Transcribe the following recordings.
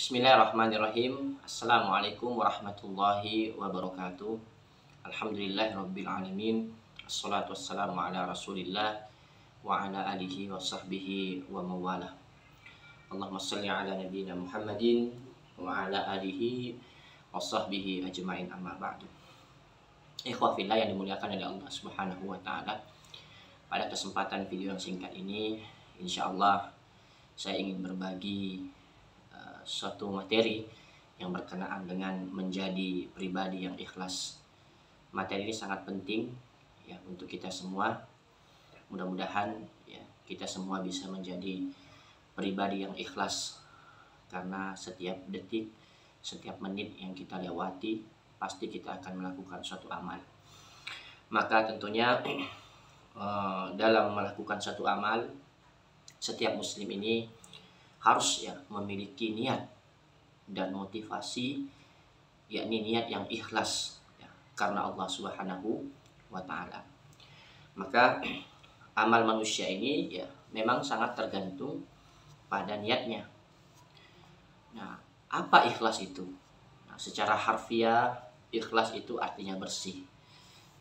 Bismillahirrahmanirrahim. Assalamualaikum warahmatullahi wabarakatuh. Alhamdulillahirabbil alamin. Assalatu wassalamu ala Rasulillah wa ala alihi wa sahbihi wa mawala. Allahumma shalli ala nabiyyina Muhammadin wa ala alihi wa sahbihi ajmain, amma ba'du. Ikhwah fillah yang dimuliakan oleh Allah Subhanahu wa taala. Pada kesempatan video yang singkat ini, insyaallah saya ingin berbagi suatu materi yang berkenaan dengan menjadi pribadi yang ikhlas. Materi ini sangat penting ya untuk kita semua. Mudah-mudahan ya kita semua bisa menjadi pribadi yang ikhlas, karena setiap detik, setiap menit yang kita lewati pasti kita akan melakukan suatu amal. Maka tentunya dalam melakukan suatu amal, setiap muslim ini harus ya memiliki niat dan motivasi, yakni niat yang ikhlas ya, karena Allah Subhanahu wa taala. Maka amal manusia ini ya memang sangat tergantung pada niatnya. Nah, apa ikhlas itu? Nah, secara harfiah ikhlas itu artinya bersih.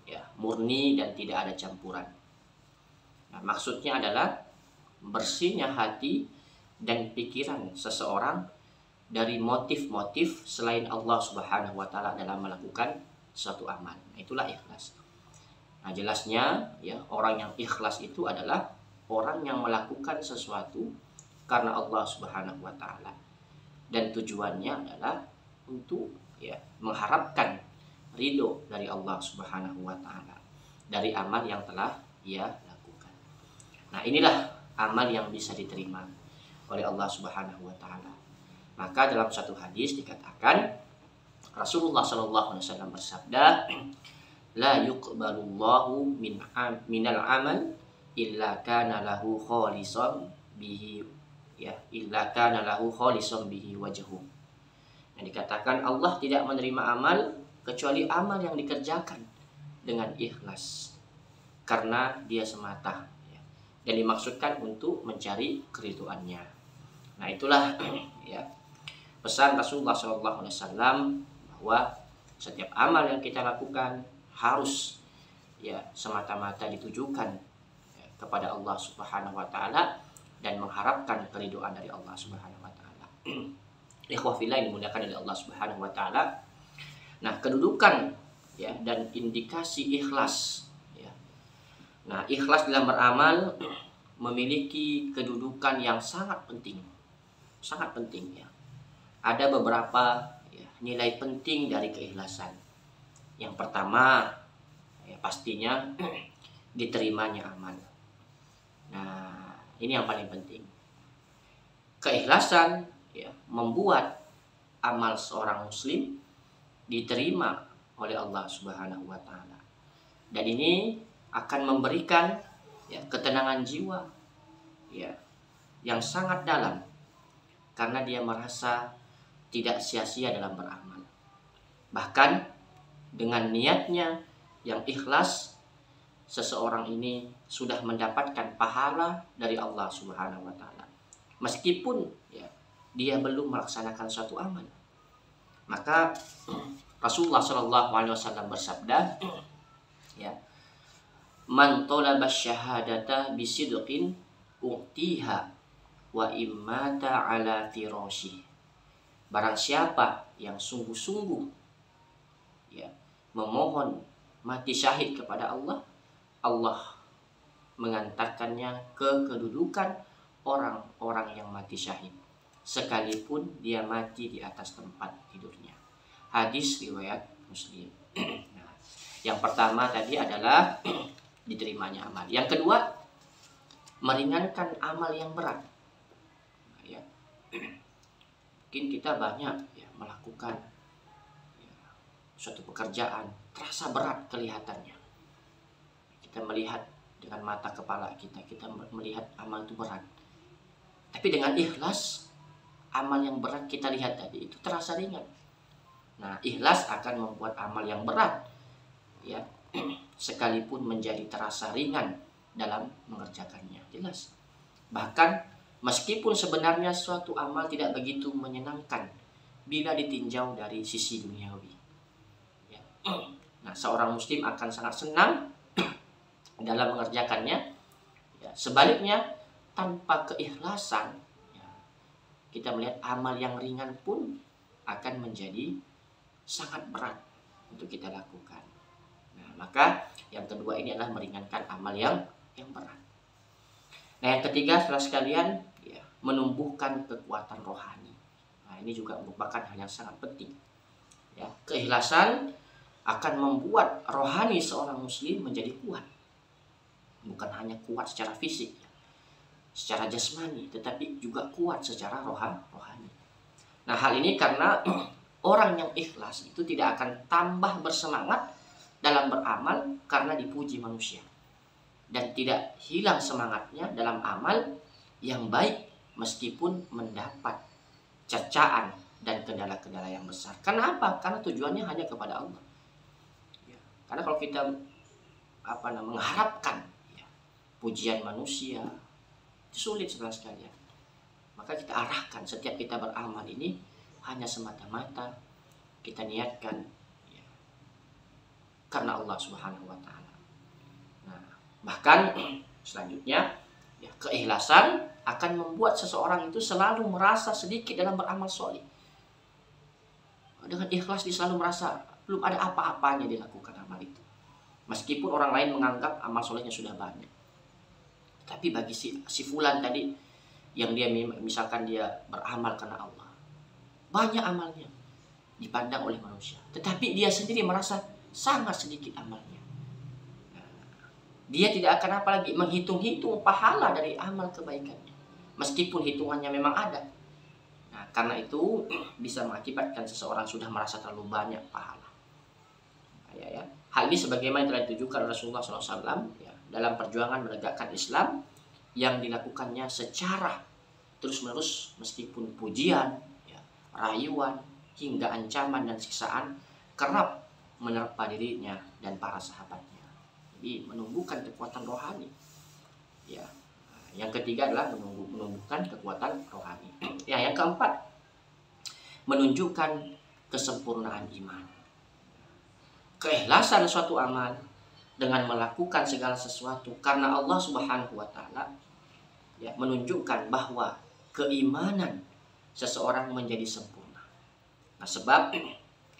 Ya, murni dan tidak ada campuran. Nah, maksudnya adalah bersihnya hati dan pikiran seseorang dari motif-motif selain Allah Subhanahu wa taala dalam melakukan suatu amal. Nah, itulah ikhlas. Nah, jelasnya ya orang yang ikhlas itu adalah orang yang melakukan sesuatu karena Allah Subhanahu wa taala dan tujuannya adalah untuk ya mengharapkan ridho dari Allah Subhanahu wa taala dari amal yang telah ia lakukan. Nah, inilah amal yang bisa diterima oleh Allah Subhanahu wa taala. Maka dalam satu hadis dikatakan Rasulullah sallallahu alaihi wasallam bersabda, la yuqbalullahu minal amal illa kana lahu khalisan bihi ya illa kana lahu khalisan bihi wajhu. Yang dikatakan Allah tidak menerima amal kecuali amal yang dikerjakan dengan ikhlas karena dia semata ya, dan dimaksudkan untuk mencari keridhoannya. Nah, itulah ya pesan Rasulullah SAW bahwa setiap amal yang kita lakukan harus ya semata-mata ditujukan ya, kepada Allah Subhanahu wa taala dan mengharapkan keridhaan dari Allah Subhanahu wa taala. Ikhwah fillah yang dimuliakan oleh Allah Subhanahu wa taala. Nah, kedudukan ya dan indikasi ikhlas ya. Nah, ikhlas dalam beramal memiliki kedudukan yang sangat penting. Sangat penting ya. Ada beberapa ya, nilai penting dari keikhlasan. Yang pertama ya, pastinya diterimanya amal. Nah, ini yang paling penting. Keikhlasan ya, membuat amal seorang muslim diterima oleh Allah Subhanahu wa taala. Dan ini akan memberikan ya, ketenangan jiwa ya yang sangat dalam, karena dia merasa tidak sia-sia dalam beramal. Bahkan dengan niatnya yang ikhlas, seseorang ini sudah mendapatkan pahala dari Allah Subhanahu wa taala. Meskipun ya, dia belum melaksanakan suatu amal. Maka Rasulullah Shallallahu alaihi wasallam bersabda, ya, man talaba syahadata bisidqin u'tiha wa immata ala firashi. Barang siapa yang sungguh-sungguh ya memohon mati syahid kepada Allah, Allah mengantarkannya ke kedudukan orang-orang yang mati syahid, sekalipun dia mati di atas tempat tidurnya. Hadis riwayat Muslim. Nah, yang pertama tadi adalah diterimanya amal. Yang kedua, meringankan amal yang berat. Ya. Mungkin kita banyak ya, melakukan ya, suatu pekerjaan terasa berat kelihatannya. Kita melihat dengan mata kepala kita melihat amal itu berat. Tapi dengan ikhlas, amal yang berat kita lihat tadi itu terasa ringan. Nah, ikhlas akan membuat amal yang berat ya sekalipun menjadi terasa ringan dalam mengerjakannya. Jelas. Bahkan Meskipun sebenarnya suatu amal tidak begitu menyenangkan bila ditinjau dari sisi duniawi. Ya. Nah, seorang muslim akan sangat senang dalam mengerjakannya. Ya. Sebaliknya, tanpa keikhlasan, ya, kita melihat amal yang ringan pun akan menjadi sangat berat untuk kita lakukan. Nah, maka yang kedua ini adalah meringankan amal yang berat. Nah, yang ketiga setelah sekalian, ya, menumbuhkan kekuatan rohani. Nah, ini juga merupakan hal yang sangat penting. Ya, keikhlasan akan membuat rohani seorang muslim menjadi kuat. Bukan hanya kuat secara fisik, secara jasmani, tetapi juga kuat secara rohani. Nah, hal ini karena orang yang ikhlas itu tidak akan tambah bersemangat dalam beramal karena dipuji manusia, dan tidak hilang semangatnya dalam amal yang baik meskipun mendapat cercaan dan kendala-kendala yang besar. Kenapa? Karena tujuannya hanya kepada Allah. Ya, karena kalau kita mengharapkan, ya, pujian manusia, itu sulit saudara sekalian. Maka kita arahkan setiap kita beramal ini hanya semata-mata kita niatkan, ya, karena Allah Subhanahu wa Ta'ala. Bahkan selanjutnya, ya, keikhlasan akan membuat seseorang itu selalu merasa sedikit dalam beramal soleh. Dengan ikhlas dia selalu merasa belum ada apa-apanya dilakukan amal itu, meskipun orang lain menganggap amal solehnya sudah banyak. Tapi bagi si fulan tadi, yang dia misalkan dia beramal karena Allah, banyak amalnya dipandang oleh manusia, tetapi dia sendiri merasa sangat sedikit amalnya. Dia tidak akan apalagi menghitung-hitung pahala dari amal kebaikannya, meskipun hitungannya memang ada. Nah, karena itu bisa mengakibatkan seseorang sudah merasa terlalu banyak pahala. Ya. Hal ini sebagaimana telah ditujukan Rasulullah SAW, ya, dalam perjuangan menegakkan Islam yang dilakukannya secara terus-menerus, meskipun pujian, ya, rayuan, hingga ancaman dan siksaan kerap menerpa dirinya dan para sahabatnya. Jadi menumbuhkan kekuatan rohani. Ya. Yang ketiga adalah menumbuhkan kekuatan rohani. Ya, yang keempat, menunjukkan kesempurnaan iman. Keikhlasan suatu amal dengan melakukan segala sesuatu karena Allah Subhanahu wa Ta'ala, ya, menunjukkan bahwa keimanan seseorang menjadi sempurna. Nah, sebab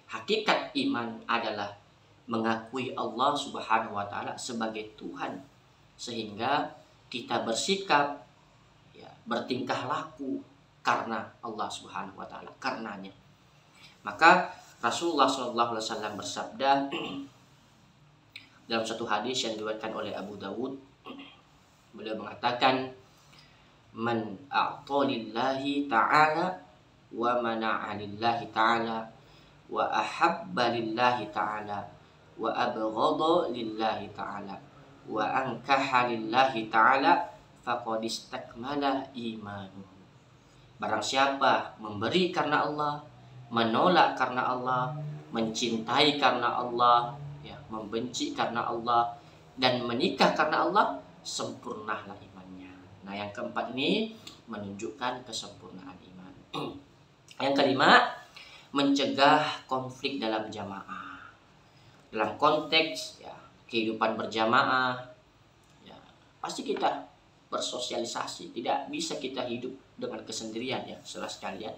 hakikat iman adalah mengakui Allah Subhanahu wa Ta'ala sebagai Tuhan, sehingga kita bersikap, ya, bertingkah laku karena Allah Subhanahu wa Ta'ala, karenanya. Maka Rasulullah SAW bersabda dalam satu hadis yang diriwayatkan oleh Abu Dawud, beliau mengatakan, man a'ta lillahi ta'ala wa mana'a lillahi ta'ala wa ahabba lillahi ta'ala wa abghadha lillahi ta'ala wa ankaha lillahi ta'ala faqad istakmala imanuhu. Barang siapa memberi karena Allah, menolak karena Allah, mencintai karena Allah, ya, membenci karena Allah, dan menikah karena Allah, sempurnalah imannya. Nah, yang keempat ini menunjukkan kesempurnaan iman. Yang kelima, mencegah konflik dalam jamaah. Dalam konteks, ya, kehidupan berjamaah, ya, pasti kita bersosialisasi, tidak bisa kita hidup dengan kesendirian, ya, saudara sekalian.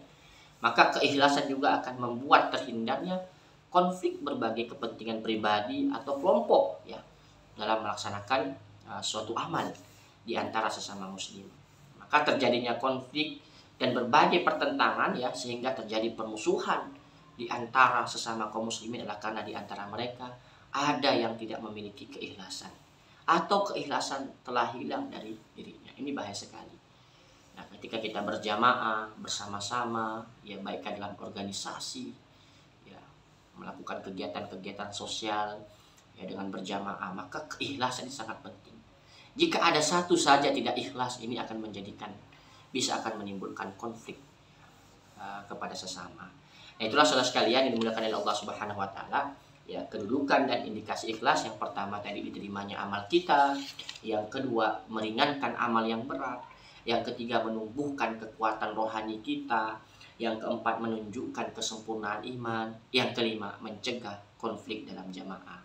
Maka keikhlasan juga akan membuat terhindarnya konflik berbagai kepentingan pribadi atau kelompok, ya, dalam melaksanakan suatu amal di antara sesama muslim. Maka terjadinya konflik dan berbagai pertentangan, ya, sehingga terjadi permusuhan di antara sesama kaum muslimin adalah karena di antara mereka ada yang tidak memiliki keikhlasan, atau keikhlasan telah hilang dari dirinya. Ini bahaya sekali. Nah, ketika kita berjamaah bersama-sama, ya, baik dalam organisasi, ya, melakukan kegiatan-kegiatan sosial, ya, dengan berjamaah, maka keikhlasan ini sangat penting. Jika ada satu saja tidak ikhlas, ini akan menimbulkan konflik kepada sesama. Nah, itulah saudara sekalian yang dimuliakan oleh Allah Subhanahu wa Ta'ala, ya, kedudukan dan indikasi ikhlas. Yang pertama tadi diterimanya amal kita, yang kedua meringankan amal yang berat, Yang ketiga, menumbuhkan kekuatan rohani kita. Yang keempat, menunjukkan kesempurnaan iman. Yang kelima, mencegah konflik dalam jamaah.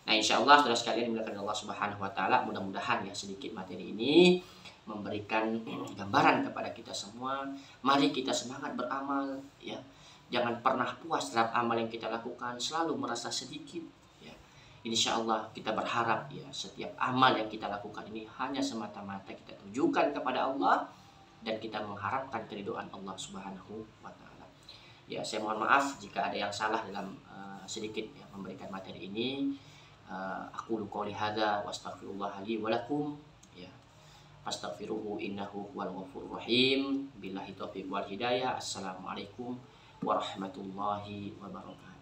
Nah, insya Allah saudara sekalian dimuliakan Allah Subhanahu wa Ta'ala, mudah-mudahan ya sedikit materi ini memberikan gambaran kepada kita semua. Mari kita semangat beramal ya. Jangan pernah puas terhadap amal yang kita lakukan, selalu merasa sedikit ya. Insya Allah kita berharap ya setiap amal yang kita lakukan ini hanya semata-mata kita tujukan kepada Allah dan kita mengharapkan keridhaan Allah Subhanahu wa Ta'ala. Ya, saya mohon maaf jika ada yang salah dalam sedikit ya, memberikan materi ini. Aku qouli hadza wa astaghfirullah li wa lakum ya. Fastaghfiruhu innahu huwal ghafurur rahim. Billahi taufiq wal hidayah. Assalamualaikum warahmatullahi wabarakatuh.